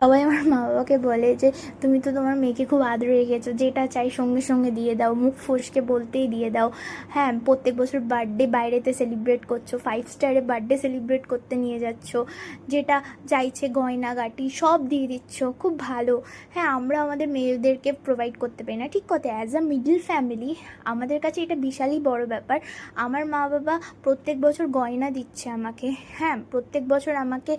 সবাই আমার মা বাবাকে বলে যে তুমি তো তোমার মেয়েকে খুব আদরে রেখেছো, যেটা চাই সঙ্গে সঙ্গে দিয়ে দাও, মুখ ফসকে বলতেই দিয়ে দাও। হ্যাঁ, প্রত্যেক বছর বার্থডে বাইরেতে সেলিব্রেট করছো, 5 স্টারে বার্থডে সেলিব্রেট করতে নিয়ে যাচ্ছ, যেটা চাইছে গয়নাগাটি সব দিয়ে দিচ্ছ, খুব ভালো। হ্যাঁ, আমরা আমাদের মেয়েদেরকে প্রোভাইড করতে পারি না, ঠিক কথা, অ্যাজ আ মিডল ফ্যামিলি আমাদের কাছে এটা বিশালই বড় ব্যাপার। আমার মা বাবা প্রত্যেক বছর গয়না দিচ্ছে আমাকে। হ্যাঁ, প্রত্যেক বছর আমাকে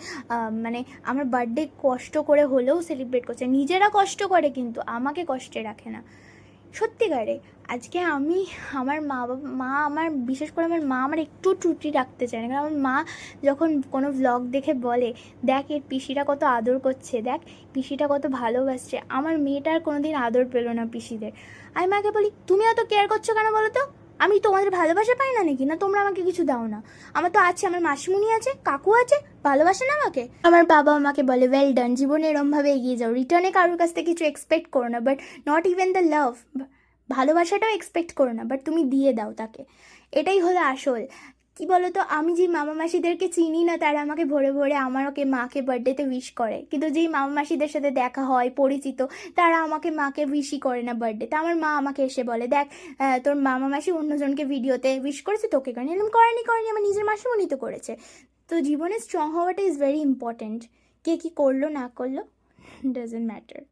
মানে আমার বার্থডে কষ্ট করে হলেও সেলিব্রেট করছে, নিজেরা কষ্ট করে কিন্তু আমাকে কষ্টে রাখে না, সত্যিকারে। আজকে আমি, আমার মা বাবা, মা আমার, বিশেষ করে আমার মা আমার একটু ত্রুটি রাখতে চায় না, কারণ আমার মা যখন কোনো ভ্লগ দেখে বলে দেখ এর পিসিটা কত আদর করছে, দেখ পিসিটা কত ভালোবাসছে, আমার মেয়েটার কোনো দিন আদর পেলো না পিসিদের। আমি মাকে বলি তুমি অত কেয়ার করছো কেন বলো তো, আমি তোমাদের ভালোবাসা পাই না নাকি, না তোমরা আমাকে কিছু দাও না? আমার তো আছে, আমার মাসিমণি আছে, কাকু আছে, ভালোবাসে না আমাকে? আমার বাবা আমাকে বলে ওয়েল ডান, জীবনে এরমভাবে এগিয়ে যাও, রিটার্নে কারোর কাছ থেকে কিছু এক্সপেক্ট করো না, but not even the love, ভালোবাসাটাও এক্সপেক্ট করো না, বাট তুমি দিয়ে দাও তাকে। এটাই হলো আসল। কি বলো তো, আমি যেই মামা মাসিদেরকে চিনি না তারা আমাকে ভোরে ভোরে আমার ওকে মাকে বার্থডেতে উইশ করে, কিন্তু যেই মামা মাসিদের সাথে দেখা হয় পরিচিত, তারা আমাকে মাকে উইশই করে না বার্থডেতে। আমার মা আমাকে এসে বলে দেখ তোর মামা মাসি অন্যজনকে ভিডিওতে উইশ করেছে, তোকে করেনি। এরকম করেনি করেনি, আমার নিজের মাসিমণি তো করেছে। তো জীবনে স্ট্রং হওয়াটা ইজ ভেরি ইম্পর্ট্যান্ট। কে কী করলো না করলো ডাজেন্ট ম্যাটার।